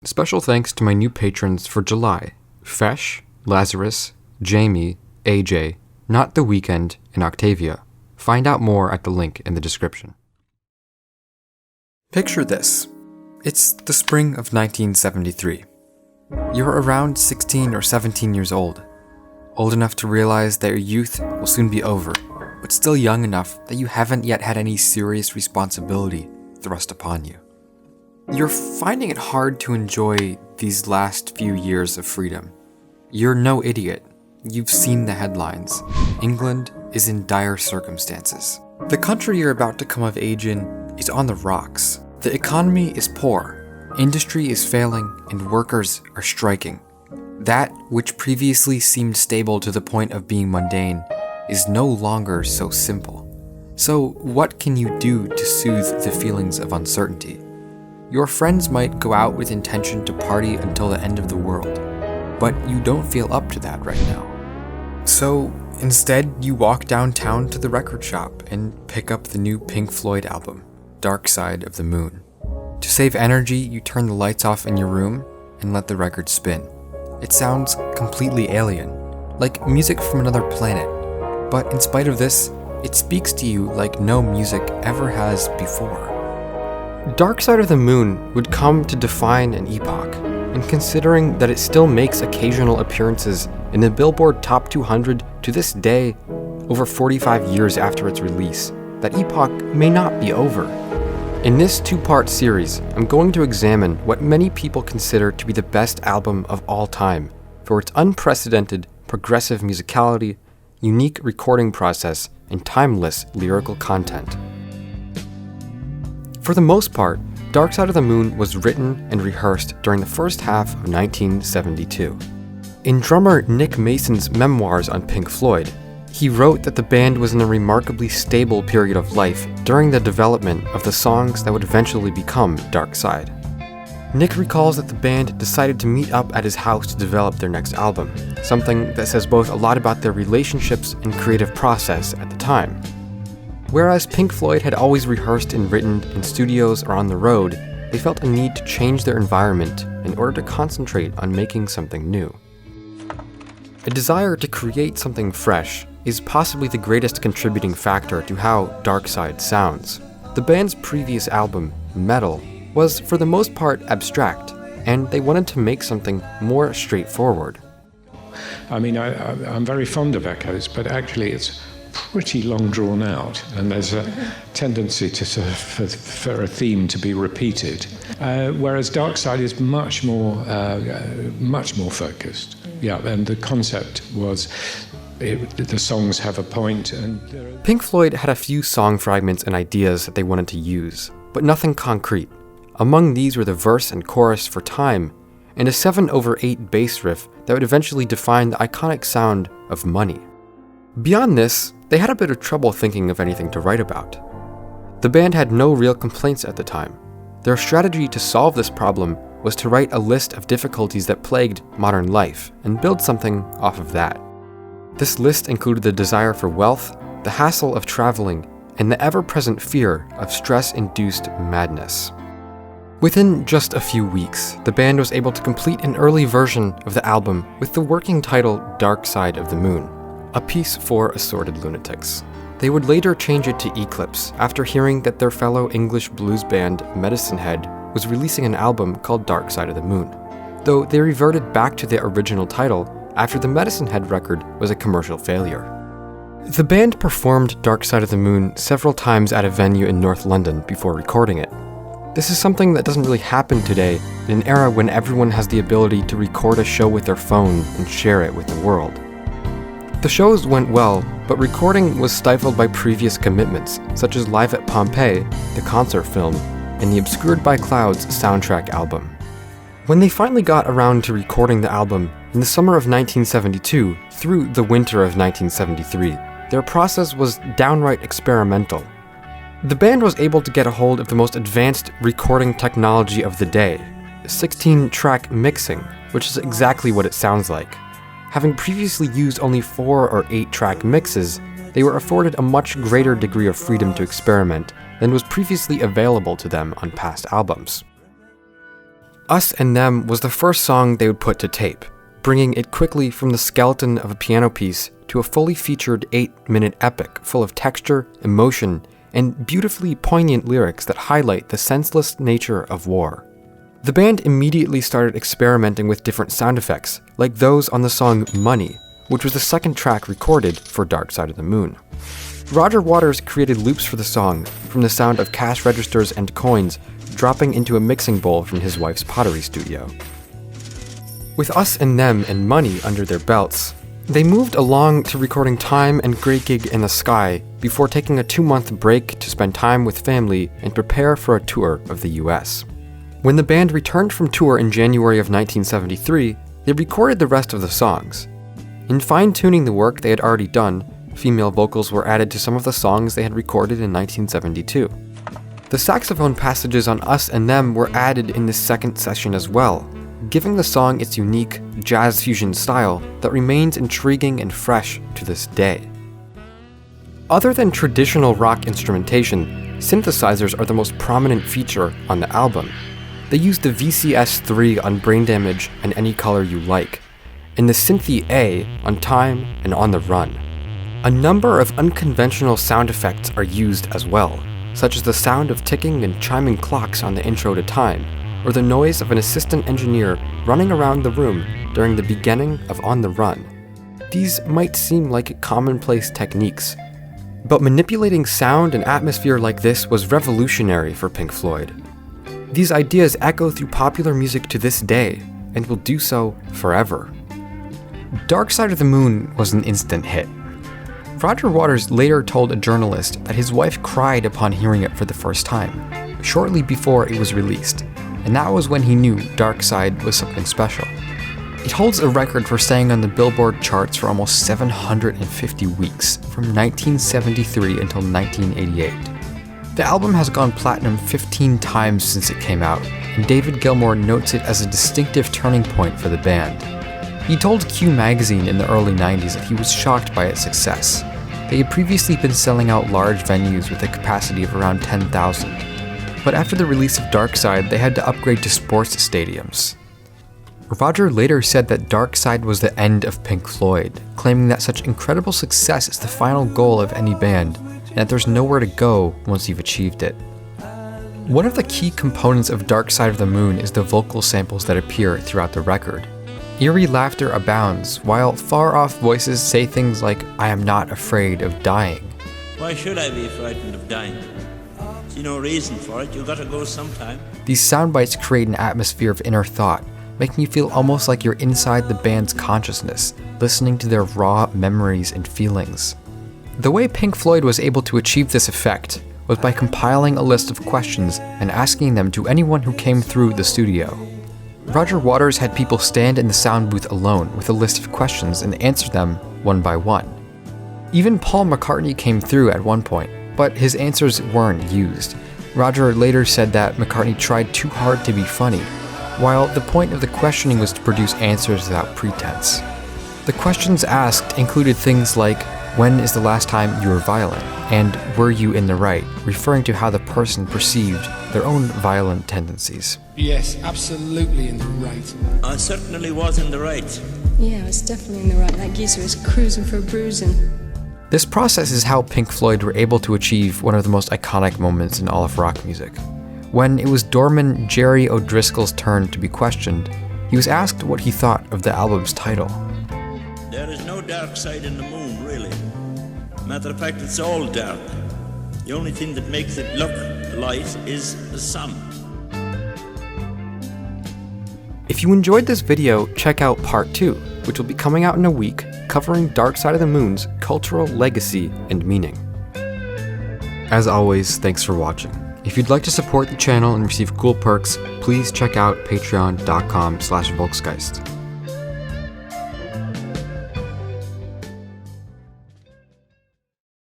Special thanks to my new patrons for July: Fesh, Lazarus, Jamie, AJ, Not the Weekend, and Octavia. Find out more at the link in the description. Picture this. It's the spring of 1973. You're around 16 or 17 years old enough to realize that your youth will soon be over, but still young enough that you haven't yet had any serious responsibility thrust upon you. You're finding it hard to enjoy these last few years of freedom. You're no idiot. You've seen the headlines. England is in dire circumstances. The country you're about to come of age in is on the rocks. The economy is poor. Industry is failing, and workers are striking. That which previously seemed stable to the point of being mundane is no longer so simple. So what can you do to soothe the feelings of uncertainty? Your friends might go out with intention to party until the end of the world, but you don't feel up to that right now. So instead, you walk downtown to the record shop and pick up the new Pink Floyd album, Dark Side of the Moon. To save energy, you turn the lights off in your room and let the record spin. It sounds completely alien, like music from another planet, but in spite of this, it speaks to you like no music ever has before. Dark Side of the Moon would come to define an epoch, and considering that it still makes occasional appearances in the Billboard Top 200 to this day, over 45 years after its release, that epoch may not be over. In this two-part series, I'm going to examine what many people consider to be the best album of all time for its unprecedented progressive musicality, unique recording process, and timeless lyrical content. For the most part, Dark Side of the Moon was written and rehearsed during the first half of 1972. In drummer Nick Mason's memoirs on Pink Floyd, he wrote that the band was in a remarkably stable period of life during the development of the songs that would eventually become Dark Side. Nick recalls that the band decided to meet up at his house to develop their next album, something that says both a lot about their relationships and creative process at the time. Whereas Pink Floyd had always rehearsed and written in studios or on the road, they felt a need to change their environment in order to concentrate on making something new. A desire to create something fresh is possibly the greatest contributing factor to how Dark Side sounds. The band's previous album, Metal, was for the most part abstract, and they wanted to make something more straightforward. I mean, I'm very fond of Echoes, but actually it's pretty long drawn out, and there's a tendency to sort of for a theme to be repeated, whereas Dark Side is much more focused. Yeah, and the concept was the songs have a point. And Pink Floyd had a few song fragments and ideas that they wanted to use, but nothing concrete. Among these were the verse and chorus for Time, and a 7/8 bass riff that would eventually define the iconic sound of Money. Beyond this, they had a bit of trouble thinking of anything to write about. The band had no real complaints at the time. Their strategy to solve this problem was to write a list of difficulties that plagued modern life and build something off of that. This list included the desire for wealth, the hassle of traveling, and the ever-present fear of stress-induced madness. Within just a few weeks, the band was able to complete an early version of the album with the working title Dark Side of the Moon, a piece for assorted lunatics. They would later change it to Eclipse after hearing that their fellow English blues band Medicine Head was releasing an album called Dark Side of the Moon, though they reverted back to their original title after the Medicine Head record was a commercial failure. The band performed Dark Side of the Moon several times at a venue in North London before recording it. This is something that doesn't really happen today in an era when everyone has the ability to record a show with their phone and share it with the world. The shows went well, but recording was stifled by previous commitments, such as Live at Pompeii, the concert film, and the Obscured by Clouds soundtrack album. When they finally got around to recording the album in the summer of 1972 through the winter of 1973, their process was downright experimental. The band was able to get a hold of the most advanced recording technology of the day, 16-track mixing, which is exactly what it sounds like. Having previously used only 4 or 8-track mixes, they were afforded a much greater degree of freedom to experiment than was previously available to them on past albums. Us and Them was the first song they would put to tape, bringing it quickly from the skeleton of a piano piece to a fully featured 8-minute epic full of texture, emotion, and beautifully poignant lyrics that highlight the senseless nature of war. The band immediately started experimenting with different sound effects, like those on the song Money, which was the second track recorded for Dark Side of the Moon. Roger Waters created loops for the song from the sound of cash registers and coins dropping into a mixing bowl from his wife's pottery studio. With Us and Them and Money under their belts, they moved along to recording Time and Great Gig in the Sky before taking a 2-month break to spend time with family and prepare for a tour of the US. When the band returned from tour in January of 1973, they recorded the rest of the songs. In fine-tuning the work they had already done, female vocals were added to some of the songs they had recorded in 1972. The saxophone passages on Us and Them were added in this second session as well, giving the song its unique jazz fusion style that remains intriguing and fresh to this day. Other than traditional rock instrumentation, synthesizers are the most prominent feature on the album. They used the VCS-3 on Brain Damage and Any Color You Like, and the Synthy A on Time and On the Run. A number of unconventional sound effects are used as well, such as the sound of ticking and chiming clocks on the intro to Time, or the noise of an assistant engineer running around the room during the beginning of On the Run. These might seem like commonplace techniques, but manipulating sound and atmosphere like this was revolutionary for Pink Floyd. These ideas echo through popular music to this day, and will do so forever. Dark Side of the Moon was an instant hit. Roger Waters later told a journalist that his wife cried upon hearing it for the first time, shortly before it was released, and that was when he knew Dark Side was something special. It holds a record for staying on the Billboard charts for almost 750 weeks, from 1973 until 1988. The album has gone platinum 15 times since it came out, and David Gilmour notes it as a distinctive turning point for the band. He told Q magazine in the early 90s that he was shocked by its success. They had previously been selling out large venues with a capacity of around 10,000. But after the release of Dark Side, they had to upgrade to sports stadiums. Roger later said that Dark Side was the end of Pink Floyd, claiming that such incredible success is the final goal of any band, and that there's nowhere to go once you've achieved it. One of the key components of Dark Side of the Moon is the vocal samples that appear throughout the record. Eerie laughter abounds, while far-off voices say things like, "I am not afraid of dying." Why should I be frightened of dying? See no reason for it, you gotta go sometime. These sound bites create an atmosphere of inner thought, making you feel almost like you're inside the band's consciousness, listening to their raw memories and feelings. The way Pink Floyd was able to achieve this effect was by compiling a list of questions and asking them to anyone who came through the studio. Roger Waters had people stand in the sound booth alone with a list of questions and answer them one by one. Even Paul McCartney came through at one point, but his answers weren't used. Roger later said that McCartney tried too hard to be funny, while the point of the questioning was to produce answers without pretense. The questions asked included things like, when is the last time you were violent? And were you in the right? Referring to how the person perceived their own violent tendencies. Yes, absolutely in the right. I certainly was in the right. Yeah, I was definitely in the right. That geezer was cruising for a bruising. This process is how Pink Floyd were able to achieve one of the most iconic moments in all of rock music. When it was doorman Jerry O'Driscoll's turn to be questioned, he was asked what he thought of the album's title. There is no dark side in the moon, really. Matter of fact, it's all dark. The only thing that makes it look light is the sun. If you enjoyed this video, check out part 2, which will be coming out in a week, covering Dark Side of the Moon's cultural legacy and meaning. As always, thanks for watching. If you'd like to support the channel and receive cool perks, please check out patreon.com/Volksgeist.